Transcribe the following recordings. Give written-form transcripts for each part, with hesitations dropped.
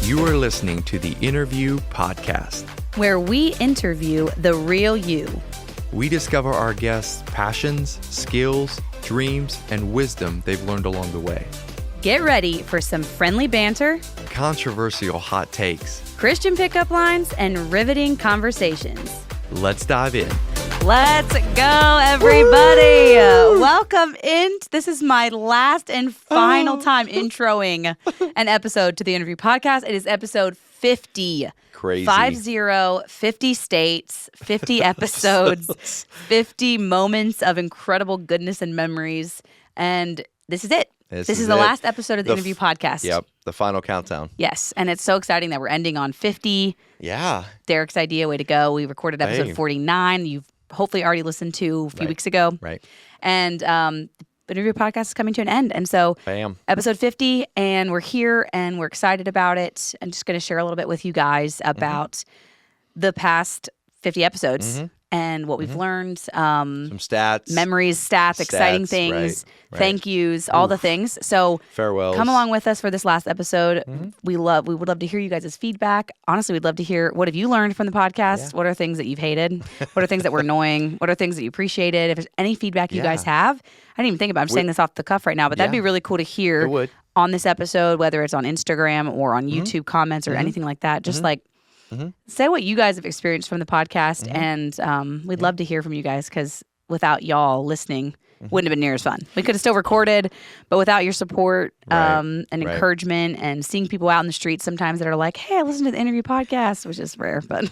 You are listening to the Interview Podcast, where we interview the real you. We discover our guests' passions, skills, dreams, and wisdom they've learned along the way. Get ready for some friendly banter, Controversial hot takes. Christian pickup lines, and riveting conversations. Let's dive in. Let's go, everybody. Welcome in. This is my last and final time introing an episode to the Interview Podcast. It is episode 50. Crazy. 50 states, 50 episodes, 50 moments of incredible goodness and memories. And this is it. This is the last episode of the Interview Podcast. Yep, the final countdown. Yes, and it's so exciting that we're ending on 50. Yeah. Derek's idea, way to go. We recorded episode 49. You've hopefully already listened to a few weeks ago. Right. And the Interview Podcast is coming to an end. And so episode 50, and we're here and we're excited about it. I'm just going to share a little bit with you guys about the past 50 episodes and what we've learned. Some stats. Memories, stats, exciting things, thank yous, all the things. So farewells. Come along with us for this last episode. We would love to hear you guys' feedback. Honestly, we'd love to hear, what have you learned from the podcast? What are things that you've hated? What are things that were annoying? What are things that you appreciated? If there's any feedback you guys have, I didn't even think about it. I'm saying this off the cuff right now, but that'd be really cool to hear on this episode, whether it's on Instagram or on YouTube comments or anything like that. Just say what you guys have experienced from the podcast, and we'd love to hear from you guys, because without y'all listening, wouldn't have been near as fun. We could have still recorded, but without your support and encouragement and seeing people out in the streets sometimes that are like, hey, I listened to the Interview Podcast, which is rare, but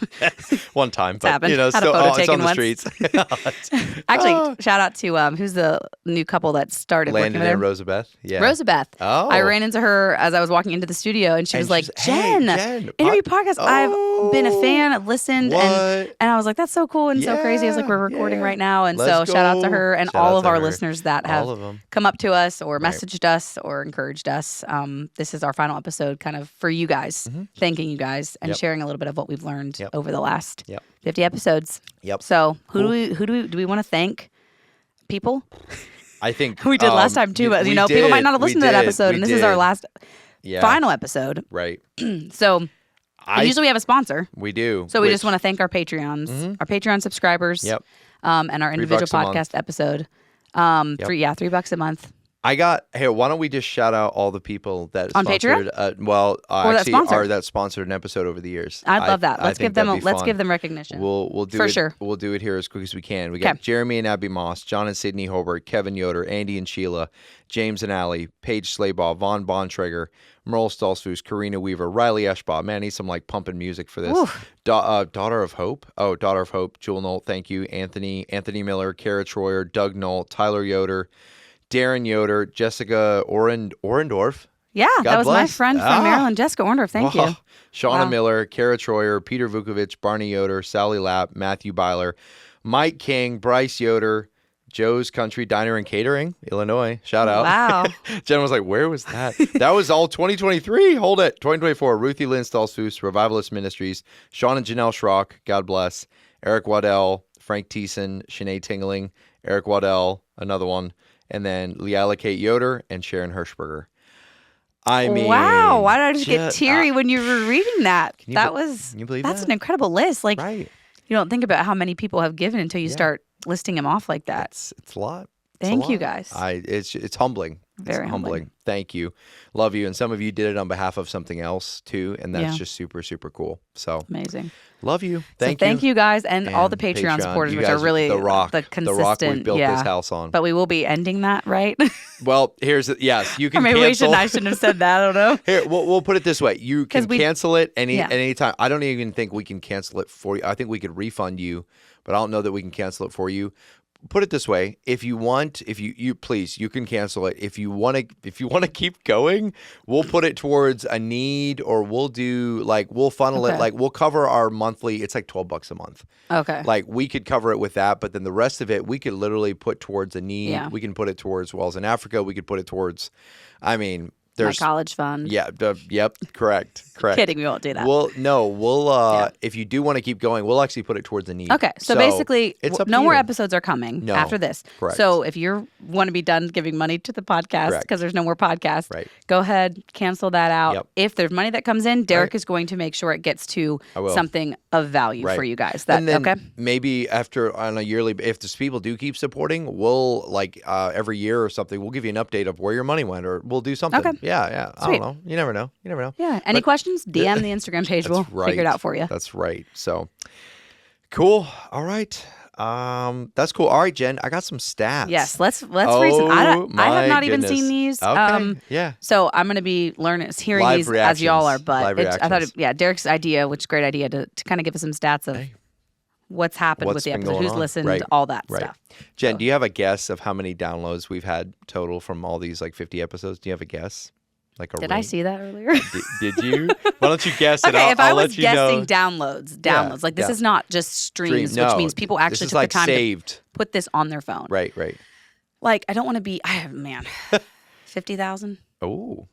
one time, but happened. you know, Had still a photo it's taken on the once. streets. Actually, shout out to who's the new couple that started Landon working and with Rosabeth. Yeah. Rosabeth. Oh. I ran into her as I was walking into the studio, and she was like, Jen, Interview Podcast. I've been a fan. I've listened, and I was like, that's so cool and so crazy. I was like, we're recording right now, and so shout out to her and all of our listeners that have come up to us or messaged us or encouraged us. This is our final episode, kind of for you guys, thanking you guys and sharing a little bit of what we've learned over the last 50 episodes. So who do we want to thank? People. I think we did last time too, but people might not have listened to that episode, and this is our last final episode. Right. So usually we have a sponsor. We do. So we just want to thank our Patreons, our Patreon subscribers, and our individual podcast episode. $3 a month. Why don't we just shout out all the people that on sponsored, Patreon? that sponsored an episode over the years. I'd love that. Let's give them recognition. We'll do for it. Sure. We'll do it here as quick as we can. We got Jeremy and Abby Moss, John and Sydney Holbert, Kevin Yoder, Andy and Sheila, James and Allie, Paige Slaybaugh, Vaughn Bontrager, Merle Stolzfus, Karina Weaver, Riley Eschbaugh. Man, I need some pumping music for this. Daughter of Hope. Oh, Daughter of Hope. Jewel Nolt, thank you. Anthony Miller, Kara Troyer, Doug Nolt, Tyler Yoder, Darren Yoder, Jessica Orendorf. Yeah, that was my friend from Maryland, Jessica Orendorf. Thank you. Shauna Miller, Kara Troyer, Peter Vukovic, Barney Yoder, Sally Lapp, Matthew Byler, Mike King, Bryce Yoder, Joe's Country Diner and Catering, Illinois. Shout out. Wow. Jen was like, where was that? That was all 2023. Hold it. 2024. Ruthie Lynn Stolzfus, Revivalist Ministries, Sean and Janelle Schrock, God bless, Eric Waddell, Frank Thiessen, Shanae Tingling, Eric Waddell, another one, and then Liala Kate Yoder and Sharon Hirschberger. I mean, wow. Why did I just get teary when you were reading that? Can you believe that's that? An incredible list. Right. You don't think about how many people have given until you start listing them off like that. It's a lot. Thank you guys. It's humbling. Very humbling. Thank you. Love you. And some of you did it on behalf of something else too. And that's just super, super cool. So amazing. Love you. Thank you guys and all the Patreon supporters, which are really the rock consistent. The rock we built this house on. But we will be ending that, right? Well, yes, you can or maybe cancel. I shouldn't have said that. I don't know. Here, we'll put it this way. You can cancel it at any time. I don't even think we can cancel it for you. I think we could refund you, but I don't know that we can cancel it for you. Put it this way: if you please, you can cancel it. If you want to keep going, we'll put it towards a need, or we'll funnel it. We'll cover our monthly. It's like $12 a month. Okay. We could cover it with that, but then the rest of it we could literally put towards a need. Yeah. We can put it towards Wells in Africa. We could put it towards. I mean, My college fund. Yeah. Yep. Correct. Kidding. We won't do that. We'll if you do want to keep going, we'll actually put it towards the need. Okay. So basically, it's up no to more you. episodes are coming after this. Correct. So if you want to be done giving money to the podcast because there's no more podcasts, go ahead, cancel that out. Yep. If there's money that comes in, Derek is going to make sure it gets to something of value for you guys. And then maybe after on a yearly, if these people do keep supporting, we'll every year or something, we'll give you an update of where your money went, or we'll do something. Okay. Yeah. I don't know. You never know. Yeah. Any questions? DM the Instagram page. We'll figure it out for you. That's right. So cool. All right. That's cool. All right, Jen, I got some stats. Yes, let's read some. I have not even goodness. seen these. Okay. Yeah. So I'm going to be hearing Live these reactions. as y'all are. But Live I thought, reactions. Derek's idea, which is a great idea to kind of give us some stats of what's happened with the been episode, going who's on. listened, all that stuff. Jen, do you have a guess of how many downloads we've had total from all these 50 episodes? Do you have a guess? Did I see that earlier? Did you? Why don't you guess it? Okay, if I was guessing downloads, this is not just streams, no, which means people actually took the time to put this on their phone. Right. Like, I don't want to be, 50,000? Oh,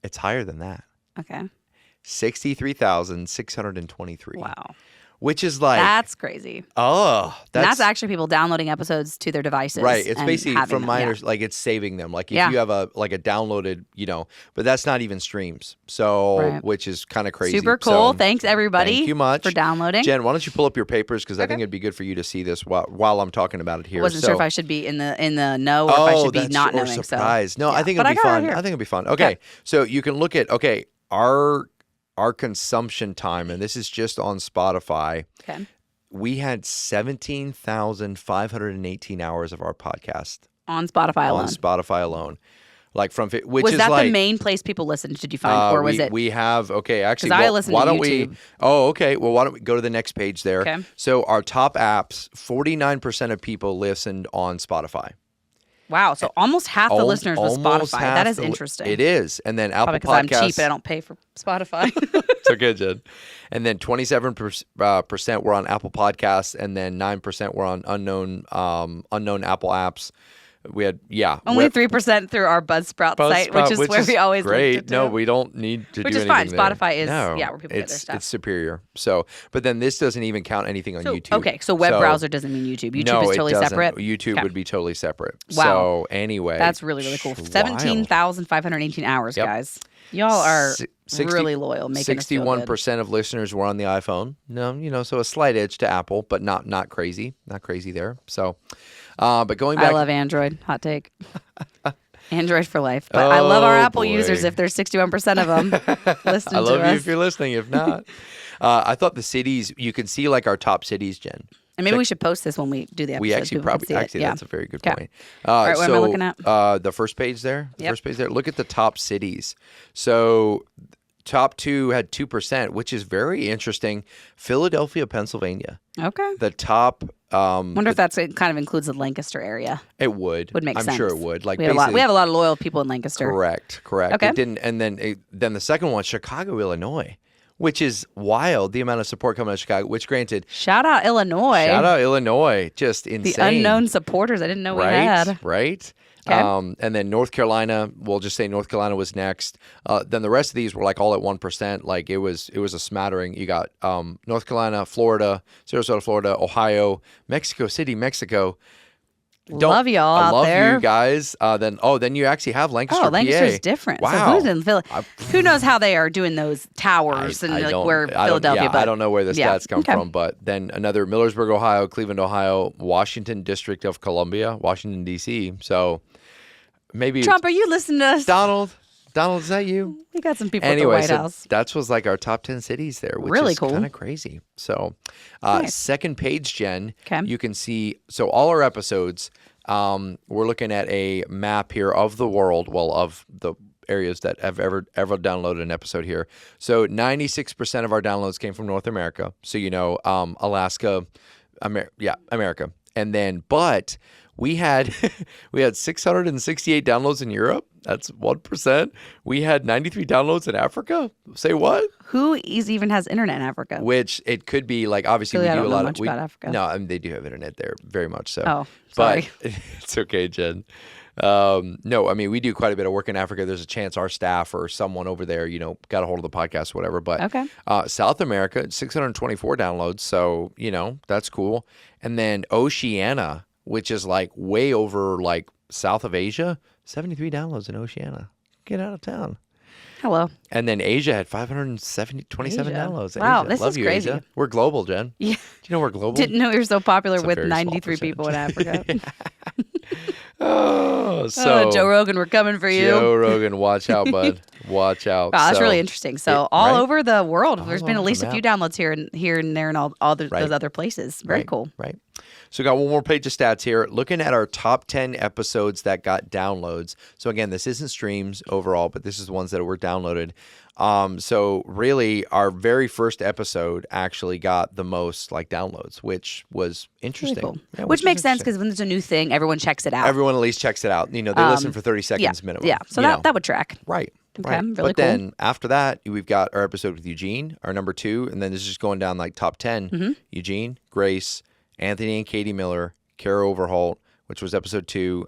it's higher than that. Okay. 63,623. Wow. Which is that's crazy. Oh, that's actually people downloading episodes to their devices. Right. It's basically from minors, it's saving them. Like if you have a downloaded, but that's not even streams. So, which is kind of crazy. Super cool. So, thanks everybody. Thank you much for downloading. Jen, why don't you pull up your papers because I think it'd be good for you to see this while I'm talking about it here. I wasn't sure if I should be in the know or if I should be not knowing. Surprised. No, I think it'll be fun. I think it'll be fun. Okay. So you can look at our consumption time, and this is just on Spotify. Okay. We had 17,518 hours of our podcast on Spotify alone. On Spotify alone, which was that the main place people listened? Did you find, or was it? We have actually. I listen to YouTube. We? Oh, okay. Well, why don't we go to the next page there? Okay. So our top apps, 49% of people listened on Spotify. Wow, so almost half the listeners with Spotify. That is interesting. It is. And then Apple Podcasts. Because I'm cheap and I don't pay for Spotify. It's okay, Jen. And then 27% were on Apple Podcasts, and then 9% were on unknown Apple apps. We had, only 3% through our Buzzsprout site, which is where we always great. Link it to. No, we don't need to which do is anything fine. there. Spotify is where people get their stuff. It's superior. So, but then this doesn't even count anything on YouTube. Okay, so web browser doesn't mean YouTube. YouTube is totally separate. YouTube would be totally separate. Wow. So anyway, that's really cool. 17,518 hours, guys. Y'all are really loyal. 61% of listeners were on the iPhone. No, so a slight edge to Apple, but not crazy. Not crazy there. So, but going back, I love Android. Hot take. Android for life. But I love our Apple users if there's 61% of them listening to us. I love you if you're listening. If not, I thought the cities, you can see our top cities, Jen. And maybe we should post this when we do the episode. We actually that's a very good point. All right, what am I looking at? The first page there. First page there. Look at the top cities. So top two had 2%, which is very interesting. Philadelphia, Pennsylvania. Okay. The top. Wonder if it kind of includes the Lancaster area. It would. Would make sense. I'm sure it would. We have a lot of loyal people in Lancaster. Correct. Okay. It didn't, and then the second one, Chicago, Illinois. Which is wild, the amount of support coming out of Chicago, which granted... Shout out Illinois. Just insane. The unknown supporters I didn't know we had. Right? Okay. And then North Carolina, we'll just say North Carolina was next. Then the rest of these were all at 1%. It was a smattering. You got North Carolina, Florida, Sarasota, Florida, Ohio, Mexico City, Mexico. Love y'all out there. I love you guys. Then you actually have Lancaster, PA. Lancaster's different. Wow. So who's in Philly? Who knows how they are doing those towers where Philadelphia? I don't know where the stats come from, but then another Millersburg, Ohio, Cleveland, Ohio, Washington District of Columbia, Washington D.C. So maybe Trump, are you listening to us? Donald, is that you? We got some people at the White House. That was our top 10 cities there, which really is cool. Kind of crazy. So, nice. Second page, Jen. Okay. You can see. So all our episodes. We're looking at a map here of the world. Well, of the areas that have ever downloaded an episode here. So 96% of our downloads came from North America. So Alaska, America. And then, but We had 668 downloads in Europe. That's 1%. We had 93 downloads in Africa. Say what? Who even has internet in Africa? Which it could be like, obviously Really, we I do don't a know lot much of about Africa. No, I mean, they do have internet there, very much so. Oh, sorry. But it's okay, Jen. No, I mean, we do quite a bit of work in Africa. There's a chance our staff or someone over there, got a hold of the podcast, whatever. But Okay. South America, 624 downloads. So, that's cool. And then Oceania, which is like way over like south of Asia, 73 downloads in Oceania. Get out of town. Hello. And then Asia had 27 Asia. downloads. Wow, Asia. this Love is you, crazy. Asia. We're global, Jen. Yeah. Do you know we're global? Didn't know you were so popular It's a with very small 93 people in Africa. So Joe Rogan, we're coming for you. Joe Rogan, watch out, bud. Watch out. Wow, that's So, really interesting. So all right? over the world, All there's been at over least the a few map. downloads here and there and all those other places. Very Right, cool. Right. So we got one more page of stats here. Looking at our top 10 episodes that got downloads. So again, this isn't streams overall, but this is ones that were downloaded. So really, our very first episode actually got the most downloads, which was interesting. Really cool. Yeah, Which is makes sense interesting. because when there's a new thing, everyone checks it out. Everyone at least checks it out. They listen for 30 seconds minimum. Yeah. So that would track. Right. Okay, Right. really But cool. then after that, we've got our episode with Eugene, our number 2, and then this is just going down top 10. Mm-hmm. Eugene, Grace, Anthony and Katie Miller, Kara Overholt, which was episode 2.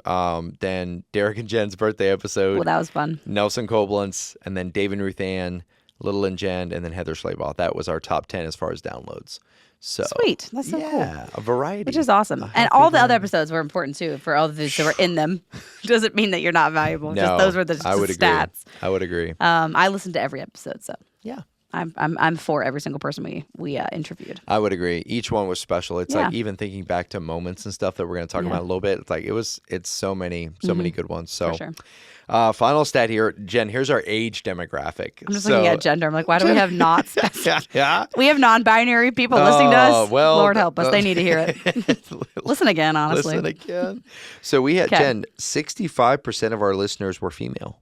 Then Derek and Jen's birthday episode. Well, that was fun. Nelson Koblenz, and then Dave and Ruth Ann, Little and Jen, and then Heather Schleybaugh. That was our top 10 as far as downloads. So Sweet. That's so cool. yeah, a variety. Which is awesome. And all the other episodes were important too for all the things that were in them. Doesn't mean that you're not valuable. No, Just those were the I would stats. agree. I would agree. I listened to every episode, so Yeah. I'm for every single person we interviewed. I would agree. Each one was special. It's Yeah. like even thinking back to moments and stuff that we're going to talk Yeah. about in a little bit. It's like it's so many good ones. So For sure. final stat here, Jen. Here's our age demographic. I'm just looking at gender. I'm like, why do we have not specified? Yeah. We have non-binary people listening to us. well, Lord help us. They need to hear it. Listen again, honestly. Listen again. So we had 'Kay. Jen. 65% of our listeners were female.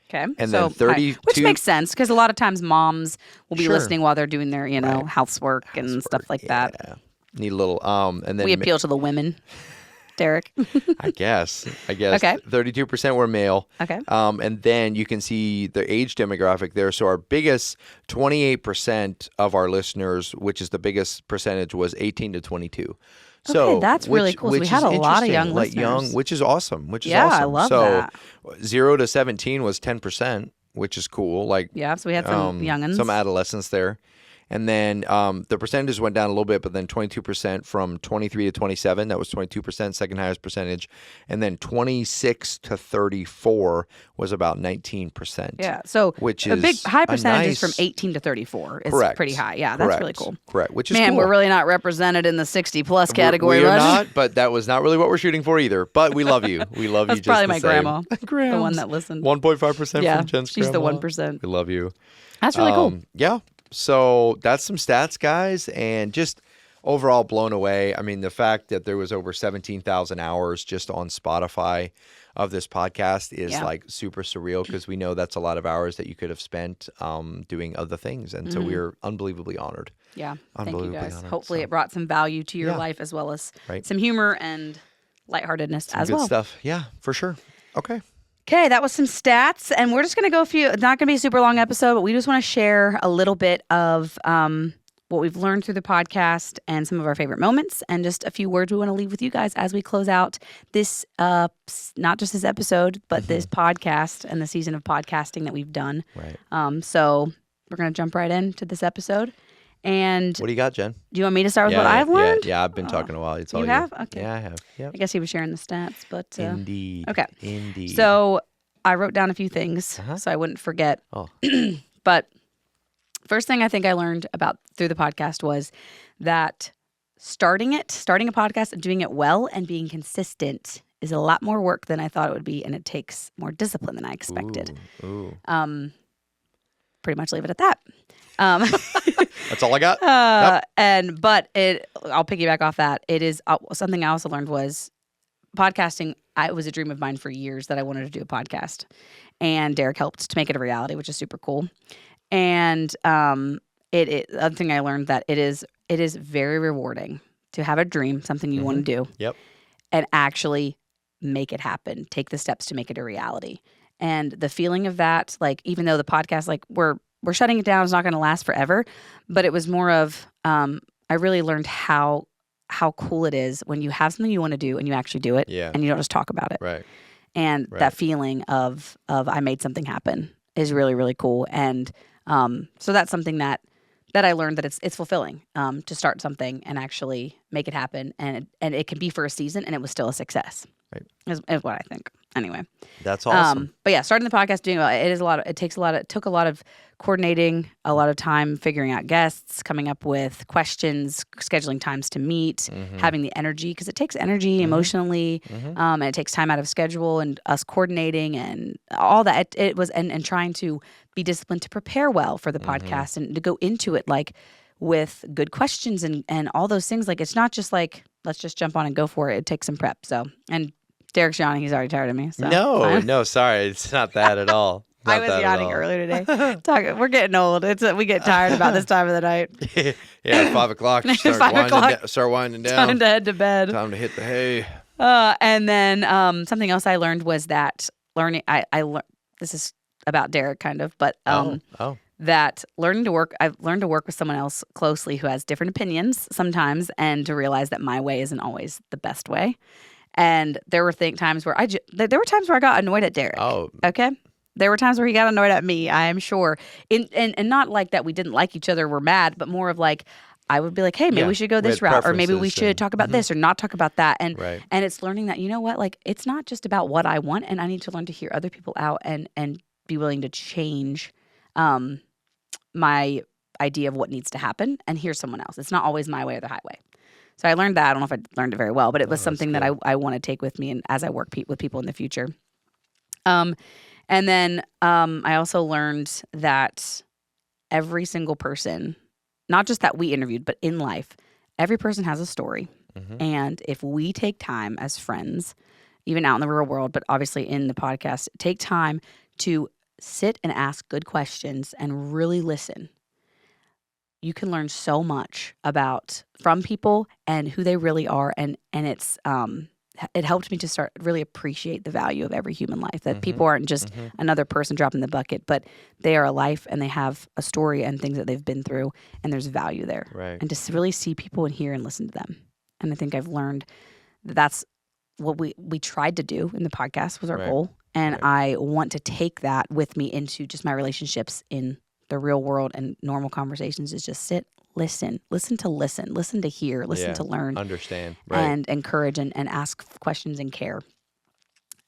Okay. And so, then 32 which makes sense because a lot of times moms will be Sure. listening while they're doing their, Right. housework and stuff like that. Yeah. Need a little and then We appeal to the women. Derek. I guess. Okay. 32% were male. Okay. And then you can see the age demographic there. So our biggest 28% of our listeners, which is the biggest percentage, was 18 to 22. So Okay, that's really cool. So we which had is a lot of interesting, young young, listeners. which is awesome. Which is Yeah, awesome. I love so that. 0 to 17 was 10%, which is cool. Yeah, so we had some youngins. some adolescents there. And then the percentages went down a little bit, but then 22% from 23 to 27. That was 22%, second highest percentage. And then 26 to 34 was about 19%. Yeah. So Which a is big high a percentage nice- from 18 to 34 is Correct. pretty high. Yeah, that's really Correct. cool. Correct. Which is Man, cool. we're really not represented in the 60 plus category. We are Rush. not, but that was not really what we're shooting for either. But we love you. We love That's you just probably the my same. grandma, the one that listened. 1.5% Yeah, from Jen's she's the grandma. 1%. We love you. That's really cool. Yeah. So that's some stats, guys, and just overall blown away. I mean, the fact that there was over 17,000 hours just on Spotify of this podcast is Yeah. super surreal because we know that's a lot of hours that you could have spent doing other things. And so we're unbelievably honored. Yeah. Thank you Unbelievably guys. honored, Hopefully so. it brought some value to your Yeah. life as well as Right. some humor and lightheartedness as Good well. stuff. Yeah, for sure. Okay. Okay, that was some stats, and we're just going to go not going to be a super long episode, but we just want to share a little bit of what we've learned through the podcast and some of our favorite moments, and just a few words we want to leave with you guys as we close out this, not just this episode, but this podcast and the season of podcasting that we've done. Right. So we're going to jump right into this episode. And What do you got, Jen? do you want me to start with what I've learned? Yeah, I've been talking a while. It's all You you. have? Okay. Yeah, I have. Yep. I guess he was sharing the stats, but Indeed. okay. Indeed. So I wrote down a few things so I wouldn't forget. Oh. But first thing I think I learned about through the podcast was that starting a podcast and doing it well and being consistent is a lot more work than I thought it would be, and it takes more discipline than I expected. Ooh. Pretty much leave it at that. That's all I got. I'll piggyback off that. It is something I also learned was podcasting. It was a dream of mine for years that I wanted to do a podcast, and Derek helped to make it a reality, which is super cool. And the other thing I learned that it is very rewarding to have a dream, something you want to do. Yep. and actually make it happen. Take the steps to make it a reality. And the feeling of that, like, even though the podcast, like, we're shutting it down, it's not going to last forever, but it was more of, I really learned how cool it is when you have something you want to do and you actually do it, Yeah. and you don't just talk about it. Right. And that feeling of I made something happen is really, really cool. And so that's something that I learned, that it's fulfilling to start something and actually make it happen, and it can be for a season and it was still a success. Right. Is what I think. Anyway. That's awesome. But yeah, starting the podcast, doing it took a lot of coordinating, a lot of time figuring out guests, coming up with questions, scheduling times to meet, having the energy, because it takes energy emotionally, and it takes time out of schedule and us coordinating and all that. It was and trying to be disciplined to prepare well for the podcast and to go into it like with good questions and all those things. Like, it's not just like, let's just jump on and go for it. It takes some prep. So, and Derek's yawning. He's already tired of me. So. No, sorry. It's not that at all. I was yawning earlier today. We're getting old. We get tired about this time of the night. Yeah, 5 o'clock. Start winding down. Time to head to bed. Time to hit the hay. And then something else I learned was that learning. This is about Derek, kind of, but that I've learned to work with someone else closely who has different opinions sometimes, and to realize that my way isn't always the best way. And there were times where I got annoyed at Derek. Oh, okay. There were times where he got annoyed at me, I am sure. And not like that we didn't like each other, we're mad, but more of like, I would be like, hey, maybe we should go this route, or maybe we should talk about this or not talk about that. And it's learning that, you know what, like, it's not just about what I want, and I need to learn to hear other people out and be willing to change my idea of what needs to happen and hear someone else. It's not always my way or the highway. So I learned that. I don't know if I learned it very well, but it was something that I want to take with me and as I work with people in the future. And then I also learned that every single person, not just that we interviewed, but in life, every person has a story. And if we take time as friends, even out in the real world, but obviously in the podcast, take time to sit and ask good questions and really listen, you can learn so much from people and who they really are. And it's it helped me to start really appreciate the value of every human life, that people aren't just another person dropping the bucket, but they are a life and they have a story and things that they've been through, and there's value there. Right. And to really see people and hear and listen to them. And I think I've learned that's what we tried to do in the podcast was our goal. And I want to take that with me into just my relationships in the real world and normal conversations, is just sit, listen to hear, listen to learn, understand, and encourage and ask questions and care.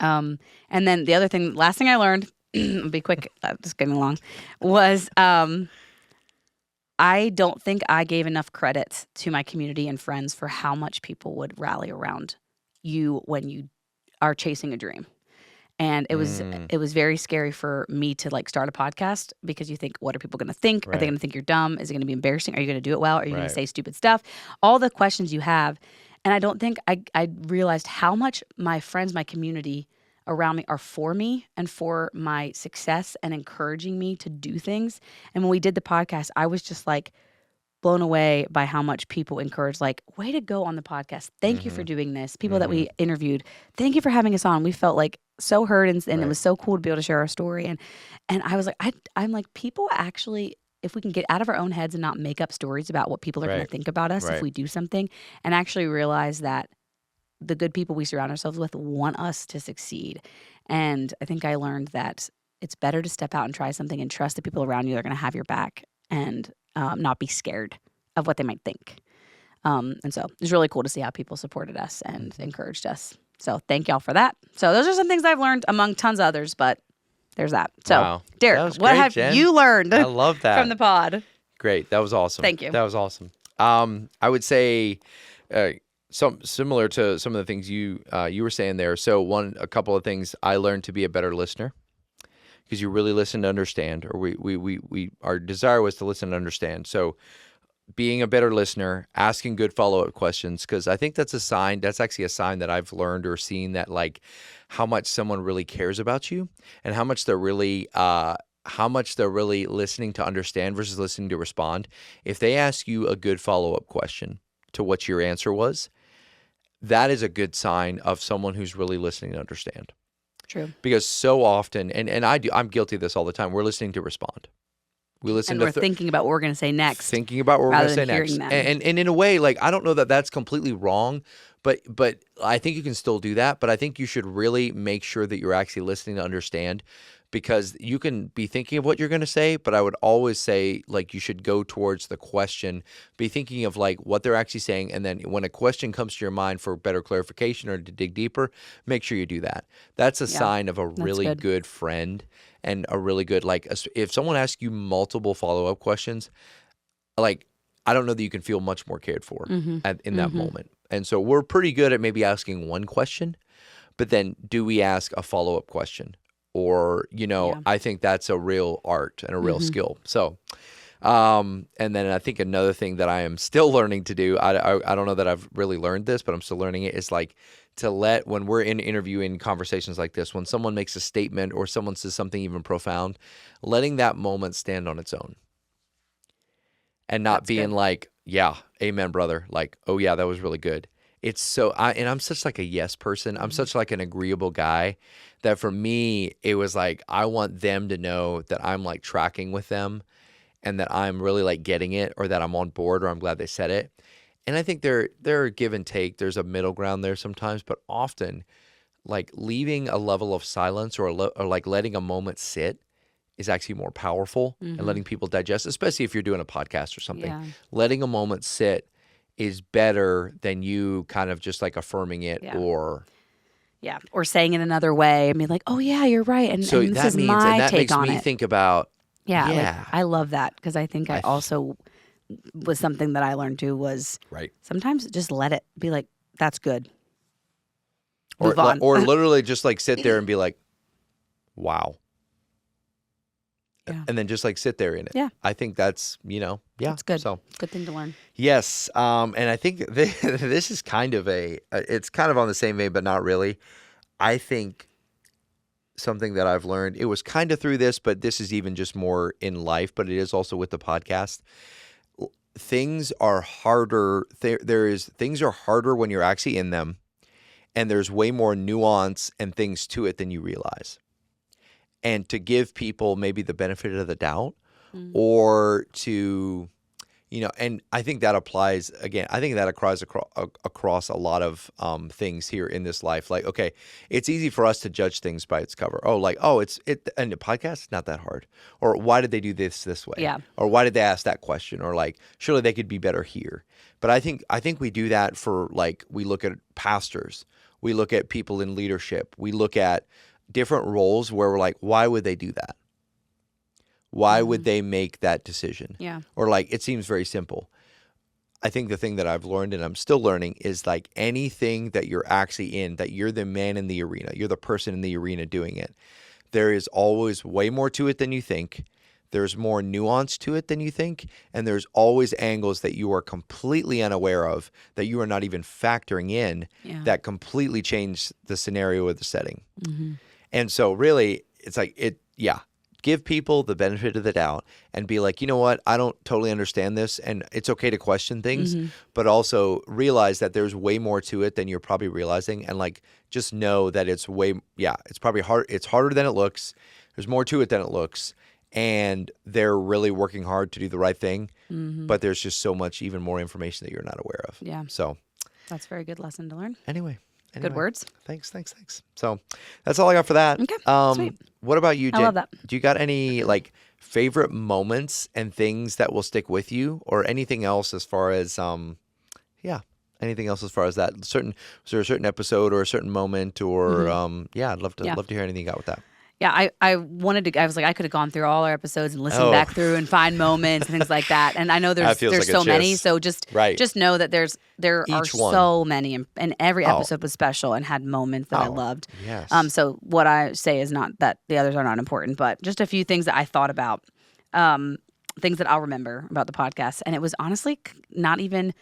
And then the last thing I learned, I'll be quick, just getting along, was I don't think I gave enough credit to my community and friends for how much people would rally around you when you are chasing a dream. And it was very scary for me to like start a podcast, because you think, what are people going to think? Are they going to think you're dumb? Is it going to be embarrassing? Are you going to do it well? Are you going to say stupid stuff? All the questions you have. And I don't think I realized how much my friends, my community around me are for me and for my success and encouraging me to do things. And when we did the podcast, I was just like blown away by how much people encouraged, like, way to go on the podcast. Thank you for doing this. People that we interviewed, thank you for having us on. We felt like so heard, and it was so cool to be able to share our story. And I was like, I'm like, people actually, if we can get out of our own heads and not make up stories about what people are going to think about us if we do something, and actually realize that the good people we surround ourselves with want us to succeed. And I think I learned that it's better to step out and try something and trust the people around you that are going to have your back, and not be scared of what they might think. And so it was really cool to see how people supported us and encouraged us. So thank y'all for that. So those are some things I've learned among tons of others, but there's that. So Derek, what have you learned I love that. from the pod? Great. That was awesome. Thank you. That was awesome. I would say similar to some of the things you were saying there. So a couple of things I learned to be a better listener, because you really listen to understand, or we our desire was to listen and understand. So being a better listener, asking good follow-up questions, because I think that's actually a sign that I've learned or seen, that like how much someone really cares about you and how much they're really listening to understand versus listening to respond. If they ask you a good follow-up question to what your answer was, that is a good sign of someone who's really listening to understand. True. Because so often, and I'm guilty of this all the time, we're listening to respond. We listen And to we're thinking about what we're going to say next. thinking about what we're rather going to say than next. hearing them. And in a way, like, I don't know that that's completely wrong, but I think you can still do that. But I think you should really make sure that you're actually listening to understand, because you can be thinking of what you're going to say, but I would always say, like, you should go towards the question, be thinking of like what they're actually saying. And then when a question comes to your mind for better clarification or to dig deeper, make sure you do that. That's a sign of a really good friend and a really good, like, if someone asks you multiple follow-up questions, like, I don't know that you can feel much more cared for in that moment. And so we're pretty good at maybe asking one question, but then do we ask a follow-up question? Or, I think that's a real art and a real skill. So, and then I think another thing that I am still learning to do, I don't know that I've really learned this, but I'm still learning it, is like to when we're in interviewing conversations like this, when someone makes a statement or someone says something even profound, letting that moment stand on its own. And not being like, yeah, amen, brother. Like, oh yeah, that was really good. It's so, and I'm such like a yes person. I'm such like an agreeable guy that for me, it was like, I want them to know that I'm like tracking with them and that I'm really like getting it, or that I'm on board, or I'm glad they said it. And I think there are give and take. There's a middle ground there sometimes, but often like leaving a level of silence or like letting a moment sit is actually more powerful, and letting people digest, especially if you're doing a podcast or something. Yeah. Letting a moment sit is better than you kind of just like affirming it or saying it another way. I mean, like, oh yeah, you're right, and so and this that is means, my and that take makes on me it. think about Like, I love that, because I think I also was something that I learned too was sometimes just let it be like, that's good. Move on. Or literally just like sit there and be like, wow. Yeah. And then just like sit there in it. Yeah. I think that's, It's good. So It's a good thing to learn. Yes. And I think this is kind of it's kind of on the same vein, but not really. I think something that I've learned, it was kind of through this, but this is even just more in life, but it is also with the podcast. Things are harder. Things are harder when you're actually in them, and there's way more nuance and things to it than you realize. And to give people maybe the benefit of the doubt, or to, and I think that applies, again, I think that applies across a lot of things here in this life. Like, okay, it's easy for us to judge things by its cover. Oh, like, and the podcast is not that hard. Or why did they do this way? Yeah. Or why did they ask that question? Or like, surely they could be better here. But I think we do that for, like, we look at pastors, we look at people in leadership, we look at different roles where we're like, why would they do that? Why would they make that decision? Yeah. Or like, it seems very simple. I think the thing that I've learned, and I'm still learning, is like anything that you're actually in, that you're the man in the arena, you're the person in the arena doing it, there is always way more to it than you think. There's more nuance to it than you think. And there's always angles that you are completely unaware of, that you are not even factoring in, that completely change the scenario or the setting. And so really, it's like, give people the benefit of the doubt and be like, you know what, I don't totally understand this, and it's okay to question things, but also realize that there's way more to it than you're probably realizing, and like, just know that it's it's probably hard. It's harder than it looks. There's more to it than it looks, and they're really working hard to do the right thing, but there's just so much even more information that you're not aware of. Yeah. So that's a very good lesson to learn. Anyway. Good words. Thanks. So that's all I got for that. Okay, sweet. What about you, Jen? I love that. Do you got any like favorite moments and things that will stick with you, or anything else as far as anything else as far as that? Was there a certain episode or a certain moment, or I'd love to hear anything you got with that. Yeah, I was like, I could have gone through all our episodes and listened back through and find moments and things like that. And I know there's like so many, so just know that there are so many, and every episode was special and had moments that I loved. Yes. So what I say is not that the others are not important, but just a few things that I thought about, things that I'll remember about the podcast. And it was honestly not even,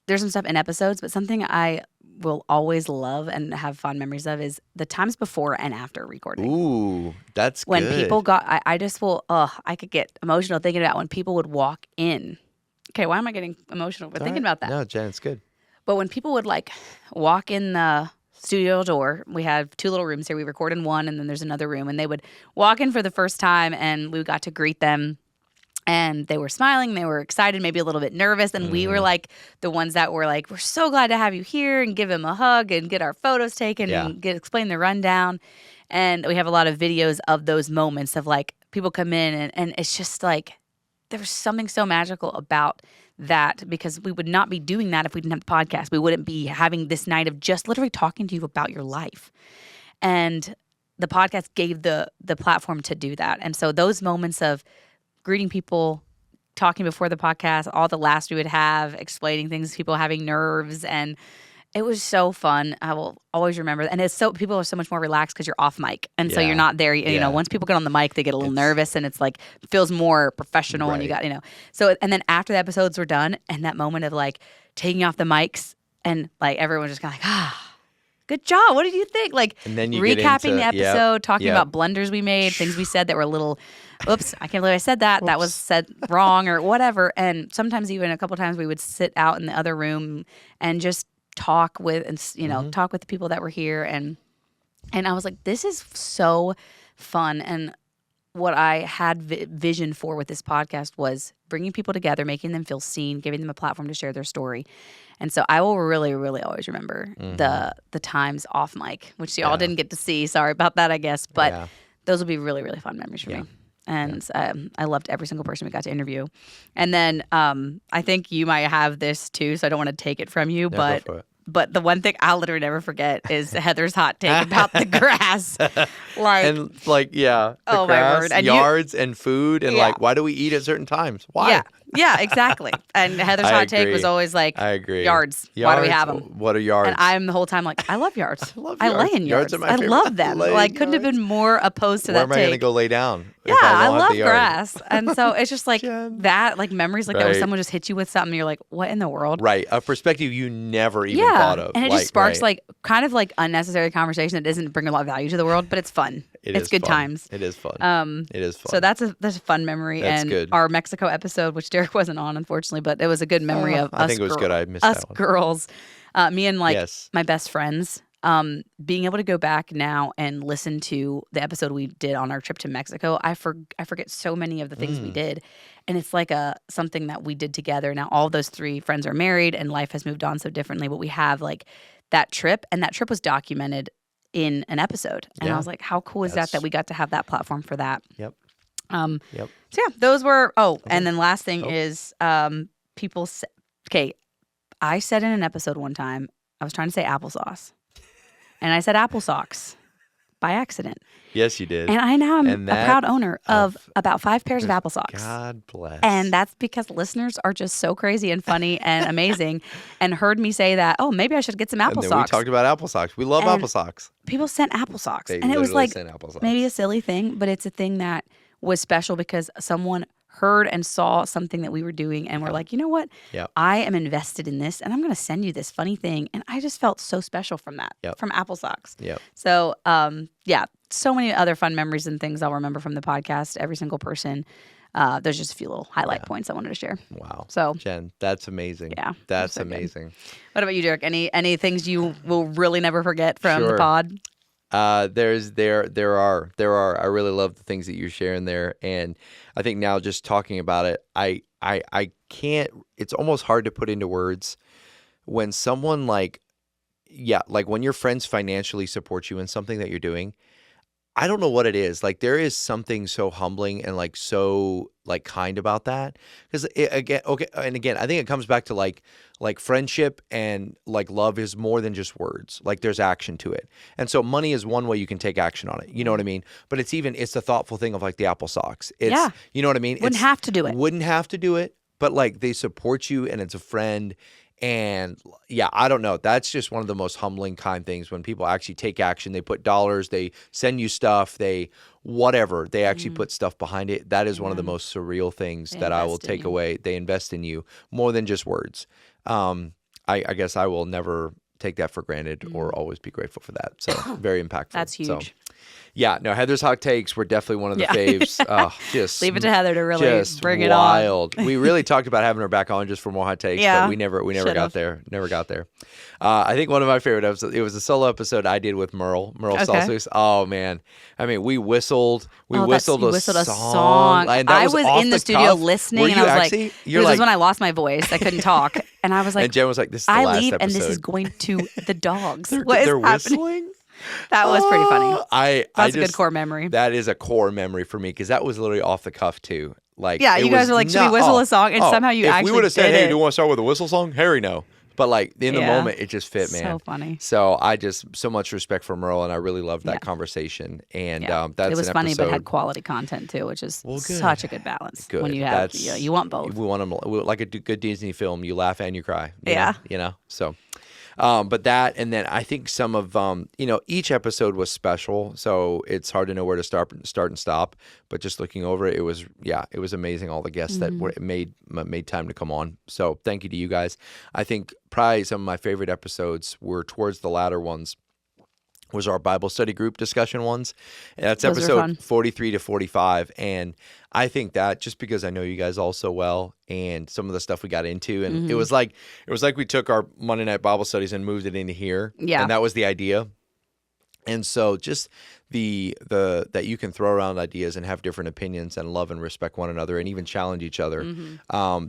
there's some stuff in episodes, but something I will always love and have fond memories of is the times before and after recording. Ooh, that's when good. People got, I could get emotional thinking about when people would walk in. Okay, why am I getting emotional for thinking about that? No, Jen, it's good. But when people would like walk in the studio door, we have 2 little rooms here. We record in one, and then there's another room. And they would walk in for the first time, and we got to greet them. And they were smiling, they were excited, maybe a little bit nervous. And we were like the ones that were like, we're so glad to have you here, and give them a hug and get our photos taken and explain the rundown. And we have a lot of videos of those moments of like people come in and it's just like there was something so magical about that, because we would not be doing that if we didn't have the podcast. We wouldn't be having this night of just literally talking to you about your life. And the podcast gave the platform to do that. And so those moments of greeting people, talking before the podcast, all the laughs we would have, explaining things, people having nerves, and it was so fun. I will always remember. And it's so people are so much more relaxed because you're off mic, and so you're not there. You know, once people get on the mic, they get a little nervous, and it's like feels more professional. And you got So and then after the episodes were done, and that moment of like taking off the mics, and like everyone just kind of like good job. What did you think? Like and then you recapping the episode, talking about blunders we made, things we said that were a little, oops, I can't believe I said that. That was said wrong or whatever. And sometimes even a couple times we would sit out in the other room and just talk with, and talk with the people that were here. And I was like, this is so fun. And what I had vision for with this podcast was bringing people together, making them feel seen, giving them a platform to share their story. And so I will really, really always remember the times off mic, which you all didn't get to see. Sorry about that, I guess. But those will be really, really fun memories for me. And I loved every single person we got to interview. And then I think you might have this too, so I don't want to take it from you. But the one thing I'll literally never forget is Heather's hot take about the grass. The grass, my word. And yards and food, and like, why do we eat at certain times? Why? Yeah, exactly. And Heather's hot take was always like, I agree. Yards. Why do we have them? What are yards? And I'm the whole time like, I love yards. I lay in yards. Are my I favorite. love them. Like, couldn't have been more opposed to Where that am I going to take. go lay down? Yeah, I love grass. And so it's just like that, like memories like that where Right. someone just hits you with something, you're like, what in the world? Right. A perspective you never even thought of. And it just sparks like kind of like unnecessary conversation that doesn't bring a lot of value to the world, but it's fun. It's good fun. times. It is fun. It is fun. So that's a fun memory. That's and good. Our Mexico episode, which Derek wasn't on, unfortunately, but it was a good memory of us. I think it was good. I missed us that one. girls, me and my best friends, being able to go back now and listen to the episode we did on our trip to Mexico. I forget so many of the things we did, and it's like something that we did together. Now all of those 3 friends are married, and life has moved on so differently. But we have like that trip, and that trip was documented in an episode. And I was like, how cool is that we got to have that platform for that? Yep. So yeah, those were, and then last thing is, people say, okay, I said in an episode one time, I was trying to say applesauce, and I said apple socks by accident. Yes, you did. And I now am a proud owner of about 5 pairs of apple socks. God bless. And that's because listeners are just so crazy and funny and amazing, and heard me say that, oh, maybe I should get some apple and then socks. We talked about apple socks. We love apple socks. People sent apple socks. They And it was like sent apple socks. maybe a silly thing, but it's a thing that was special because someone heard and saw something that we were doing and were like, you know what? I am invested in this, and I'm going to send you this funny thing. And I just felt so special from that, from apple socks. So, so many other fun memories and things I'll remember from the podcast, every single person. There's just a few little highlight points I wanted to share. Wow. So, Jen, that's amazing. Yeah. That's so amazing. Good. What about you, Derek? Any things you will really never forget from the pod? There are. I really love the things that you're sharing there, and I think now just talking about it, I can't. It's almost hard to put into words when someone like when your friends financially support you in something that you're doing. I don't know what it is. Like there is something so humbling and like so like kind about that. Because again, I think it comes back to like friendship and like love is more than just words. Like there's action to it. And so money is one way you can take action on it. You know what I mean? But it's the thoughtful thing of like the apple socks. It's, you know what I mean? Wouldn't have to do it. Wouldn't have to do it. But like they support you and it's a friend. And I don't know. That's just one of the most humbling kind things when people actually take action. They put dollars, they send you stuff, they actually put stuff behind it. That is one of the most surreal things that I will take away. They invest in you more than just words. I guess I will never take that for granted or always be grateful for that. So very impactful. That's huge. Yeah, no, Heather's hot takes were definitely one of the faves. Just leave it to Heather to really bring it on. Wild. We really talked about having her back on just for more hot takes, but we never got there. Never got there. I think one of my favorite episodes, it was a solo episode I did with Merle Stoltzfus. Oh man, I mean, we whistled a song. And I was in the studio listening, and I was actually? like, "This was when I lost my voice. I couldn't talk." And I was like, and Jen was like, "This is the last leave, episode. and this is going to the dogs. They're happening?" whistling. That was pretty funny. That's a good core memory. That is a core memory for me because that was literally off the cuff too. Like, you guys were like, "Should we whistle a song?" And somehow you actually if we would have said, "Hey, it. do you want to start with a whistle song?" Harry, no. But like in the moment, it just fit, man. So funny. So I just so much respect for Merle, and I really loved that conversation. And that's it was an funny, episode. but had quality content too, which is such a good balance. Good. When you have, you want both. We want them like a good Disney film. You laugh and you cry. You know. So. But that, and then I think some of, each episode was special, so it's hard to know where to start and stop. But just looking over it, it was amazing. All the guests that made time to come on. So thank you to you guys. I think probably some of my favorite episodes were towards the latter ones. Was our Bible study group discussion ones. That's episode 43 to 45. And I think that just because I know you guys all so well and some of the stuff we got into, and it was like we took our Monday night Bible studies and moved it into here. Yeah. And that was the idea. And so just the that you can throw around ideas and have different opinions and love and respect one another and even challenge each other.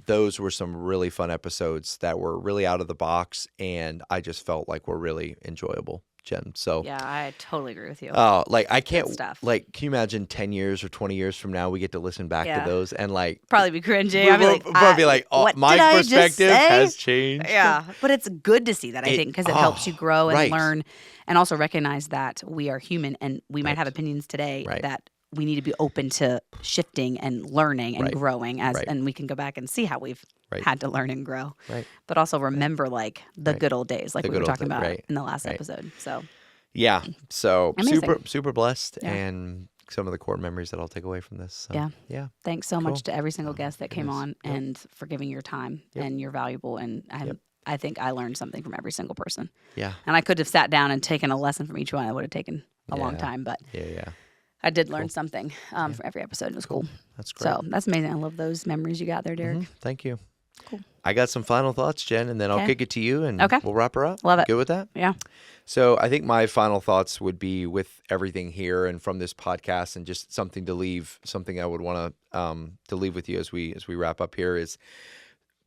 Those were some really fun episodes that were really out of the box, and I just felt like were really enjoyable. Jen. So yeah, I totally agree with you. Oh, like I can't like. Can you imagine 10 years or 20 years from now we get to listen back to those and like probably be cringy. I'd be like, oh, my perspective has changed. Yeah, but it's good to see that I think because it helps you grow and learn, and also recognize that we are human and we might have opinions today that we need to be open to shifting and learning and growing and we can go back and see how we've had to learn and grow. But also remember like the good old days, like we were talking about in the last episode. So yeah. So super blessed and some of the core memories that I'll take away from this. So, yeah. Thanks so much to every single guest that came on and for giving your time and you're valuable and I think I learned something from every single person. Yeah. And I could have sat down and taken a lesson from each one. It would have taken a long time, but I did learn something from every episode. It was cool. That's great. So that's amazing. I love those memories you got there, Derek. Thank you. Cool. I got some final thoughts, Jen, and then I'll kick it to you and we'll wrap her up. Love it. Good with that? Yeah. So I think my final thoughts would be with everything here and from this podcast and just something I would want to leave with you as we wrap up here is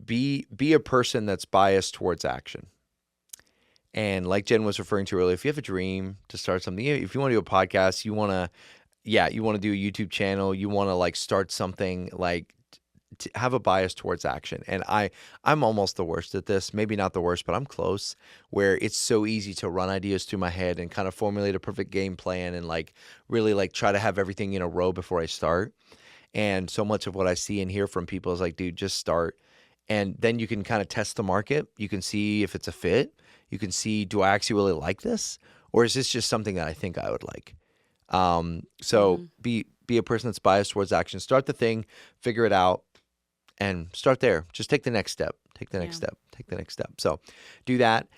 be a person that's biased towards action. And like Jen was referring to earlier, if you have a dream to start something, if you want to do a podcast, you want to do a YouTube channel, you want to like start something, like to have a bias towards action. And I'm almost the worst at this, maybe not the worst, but I'm close, where it's so easy to run ideas through my head and kind of formulate a perfect game plan and like really like try to have everything in a row before I start. And so much of what I see and hear from people is like, dude, just start. And then you can kind of test the market. You can see if it's a fit. You can see, do I actually really like this? Or is this just something that I think I would like? So be a person that's biased towards action. Start the thing, figure it out, and start there. Just take the next step. Take the next step. Take the next step. So do that.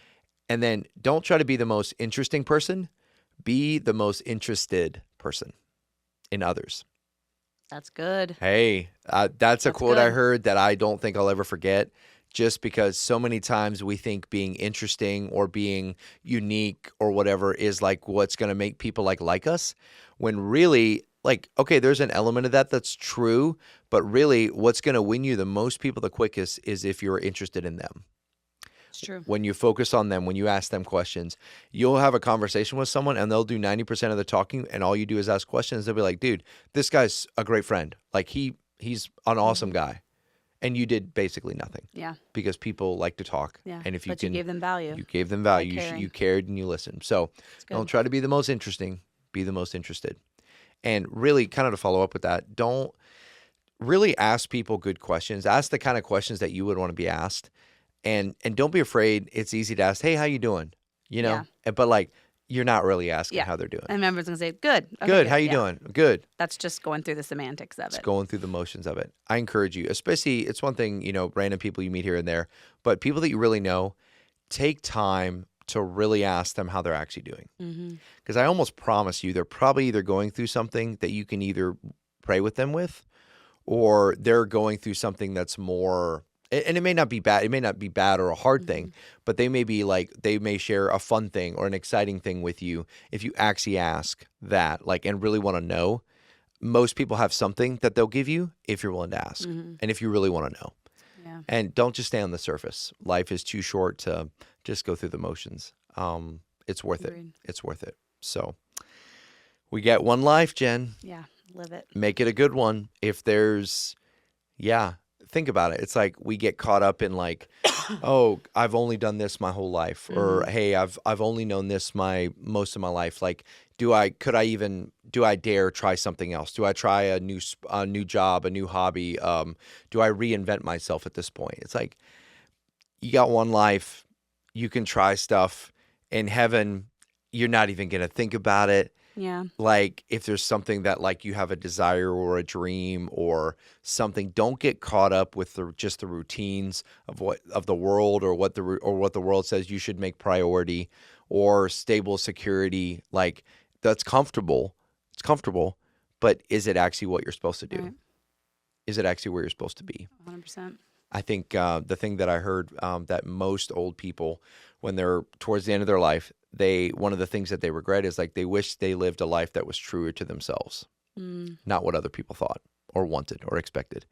And then don't try to be the most interesting person. Be the most interested person in others. That's good. Hey, that's a quote I heard that I don't think I'll ever forget. Just because so many times we think being interesting or being unique or whatever is like what's going to make people like us, when really, like, okay, there's an element of that that's true, but really what's going to win you the most people the quickest is if you're interested in them. It's true. When you focus on them, when you ask them questions, you'll have a conversation with someone and they'll do 90% of the talking and all you do is ask questions. They'll be like, dude, this guy's a great friend. Like he's an awesome guy. And you did basically nothing. Yeah. Because people like to talk. Yeah. And if you you gave them value. You gave them value. You cared and you listened. So don't try to be the most interesting. Be the most interested. And really, kind of to follow up with that, don't really ask people good questions. Ask the kind of questions that you would want to be asked. And don't be afraid. It's easy to ask, hey, how you doing? You know? Yeah. But like, you're not really asking how they're doing. And everyone's going to say, good. Okay, good. How you doing? Good. That's just going through the semantics of it. It's going through the motions of it. I encourage you, especially, it's one thing, random people you meet here and there, but people that you really know, take time to really ask them how they're actually doing. Mm-hmm. Because I almost promise you, they're probably either going through something that you can either pray with them with, or they're going through something that's more, and it may not be bad. It may not be bad or a hard thing, but they may share a fun thing or an exciting thing with you if you actually ask that, and really want to know. Most people have something that they'll give you if you're willing to ask, and if you really want to know. Yeah. And don't just stay on the surface. Life is too short to just go through the motions. It's worth it. It's worth it. So we get one life, Jen. Yeah, live it. Make it a good one. If there's, think about it. It's like we get caught up in oh, I've only done this my whole life, or hey, I've only known this most of my life. Do I dare try something else? Do I try a new job, a new hobby? Do I reinvent myself at this point? It's like, you got one life, you can try stuff. In heaven, you're not even going to think about it. Yeah. If there's something that you have a desire or a dream or something, don't get caught up with just the routines of the world or what the world says you should make priority, or stable security. That's comfortable. It's comfortable, but is it actually what you're supposed to do? Right. Is it actually where you're supposed to be? 100%. I think the thing that I heard that most old people, when they're towards the end of their life, one of the things that they regret is they wish they lived a life that was truer to themselves, not what other people thought or wanted or expected.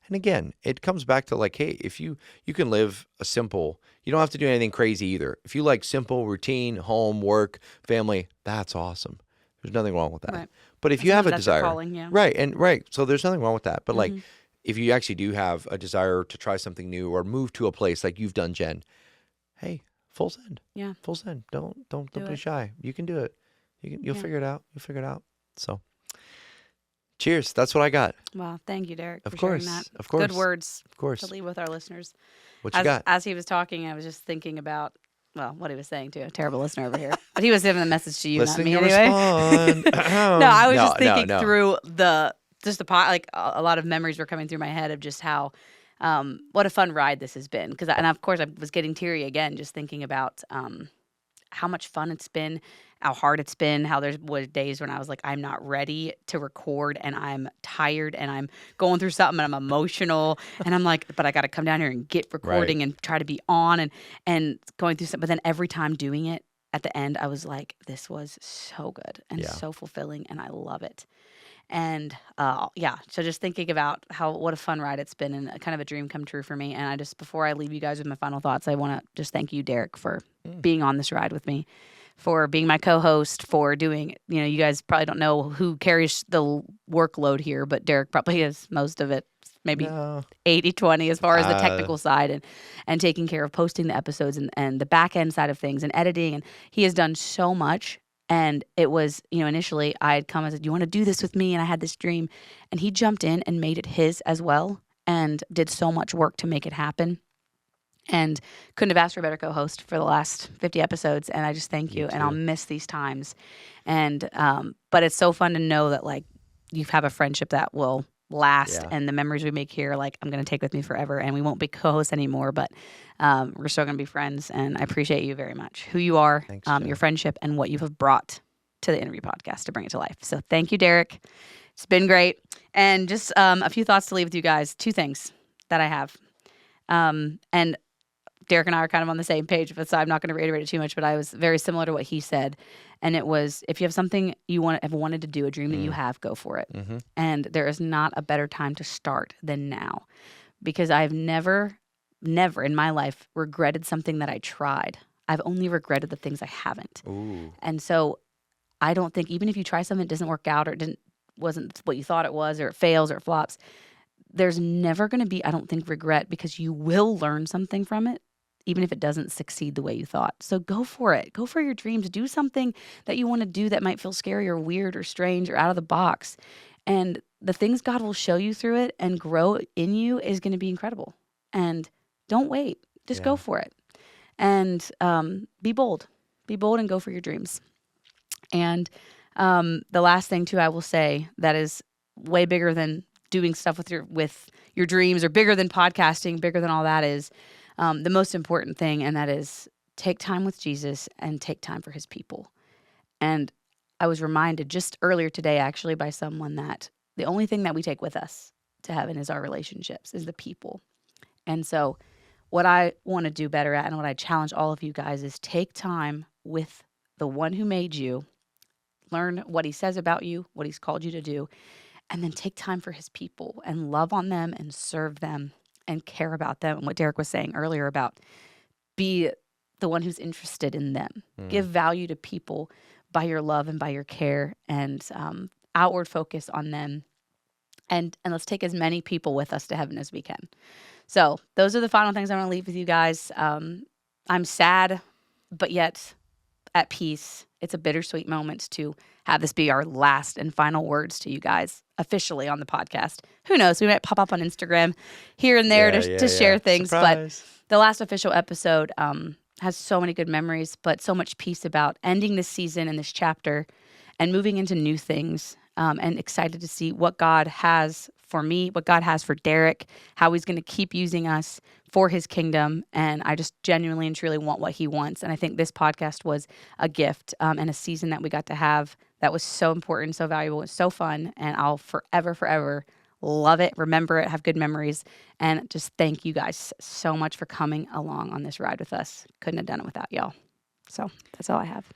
And again, it comes back to hey, if you can live a simple, you don't have to do anything crazy either. If you like simple routine, home, work, family, that's awesome. There's nothing wrong with that. Right. But if you have a desire, calling, yeah. right, so there's nothing wrong with that. But if you actually do have a desire to try something new or move to a place like you've done, Jen, hey, full send. Yeah. Full send. Don't be shy. You can do it. You'll figure it out. You'll figure it out. So cheers. That's what I got. Wow. Thank you, Derek, Of for course. sharing that. Of course. Good words Of course. to leave with our listeners. What you got? As he was talking, I was just thinking about, what he was saying too. A terrible listener over here. But he was giving the message to you, Listening not me to anyway. respond. No, I was just thinking no. through a lot of memories were coming through my head of just how, what a fun ride this has been. And of course I was getting teary again, just thinking about, how much fun it's been, how hard it's been, how there was days when I was I'm not ready to record and I'm tired and I'm going through something and I'm emotional and I'm but I got to come down here and get recording and try to be on and going through something. But then every time doing it at the end, I was this was so good and so fulfilling and I love it. And so just thinking about what a fun ride it's been and kind of a dream come true for me. And before I leave you guys with my final thoughts, I want to just thank you, Derek, for being on this ride with me, for being my co-host, for doing, you guys probably don't know who carries the workload here, but Derek probably is most of it, maybe 80-20 as far as the technical side and taking care of posting the episodes and the back end side of things and editing. And he has done so much. And it was, initially I had come and said, you want to do this with me? And I had this dream. And he jumped in and made it his as well and did so much work to make it happen. And couldn't have asked for a better co-host for the last 50 episodes. And I just thank you. And I'll miss these times. And but it's so fun to know that you have a friendship that will last and the memories we make here, I'm going to take with me forever. And we won't be co-hosts anymore, but we're still going to be friends. And I appreciate you very much, who you are, your friendship, and what you have brought to the Interview Podcast to bring it to life. So thank you, Derek. It's been great. And just a few thoughts to leave with you guys. 2 things that I have. And Derek and I are kind of on the same page, so I'm not going to reiterate it too much, but I was very similar to what he said. And it was, if you have something you have wanted to do, a dream that you have, go for it. Mm-hmm. And there is not a better time to start than now, because I've never in my life regretted something that I tried. I've only regretted the things I haven't. Ooh. And so I don't think, even if you try something that doesn't work out or wasn't what you thought it was, or it fails or it flops, there's never going to be, I don't think, regret, because you will learn something from it, even if it doesn't succeed the way you thought. So go for it. Go for your dreams. Do something that you want to do that might feel scary or weird or strange or out of the box. And the things God will show you through it and grow in you is going to be incredible. And don't wait. Just go for it. And be bold. Be bold and go for your dreams. And the last thing, too, I will say that is way bigger than doing stuff with your dreams, or bigger than podcasting, bigger than all that, is the most important thing, and that is take time with Jesus and take time for his people. And I was reminded just earlier today, actually, by someone that the only thing that we take with us to heaven is our relationships, is the people. And so what I want to do better at, and what I challenge all of you guys, is take time with the one who made you, learn what he says about you, what he's called you to do, and then take time for his people and love on them and serve them and care about them. And what Derek was saying earlier about be the one who's interested in them. Give value to people by your love and by your care, and outward focus on them. And let's take as many people with us to heaven as we can. So those are the final things I want to leave with you guys. I'm sad, but yet at peace. It's a bittersweet moment to have this be our last and final words to you guys officially on the podcast. Who knows? We might pop up on Instagram here and there to share things. Surprise. But the last official episode has so many good memories, but so much peace about ending this season and this chapter and moving into new things. And excited to see what God has for me, what God has for Derek, how he's going to keep using us for his kingdom. And I just genuinely and truly want what he wants. And I think this podcast was a gift and a season that we got to have that was so important, so valuable, and so fun. And I'll forever love it, remember it, have good memories. And just thank you guys so much for coming along on this ride with us. Couldn't have done it without y'all. So that's all I have.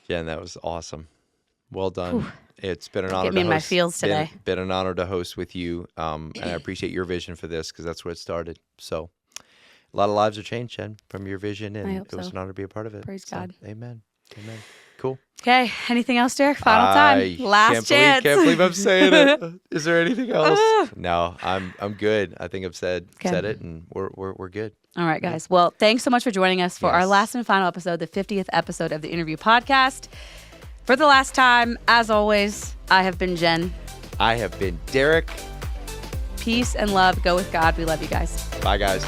Jen, that was awesome. Well done. Whew. It's been an honor Get me to in host. my feels today. Been an honor to host with you, and I appreciate your vision for this because that's where it started. So, a lot of lives are changed, Jen, from your vision, and hope it was so. an honor to be a part of it. Praise So, God. Amen. Cool. Okay. Anything else, Derek? Final time. Last chance. Can't believe I'm saying it. Is there anything else? No, I'm good. I think I've said it, and we're good. All right, guys. Well, thanks so much for joining us for our Yes. last and final episode, the 50th episode of the Interview Podcast. For the last time, as always, I have been Jen. I have been Derek. Peace and love. Go with God. We love you guys. Bye, guys.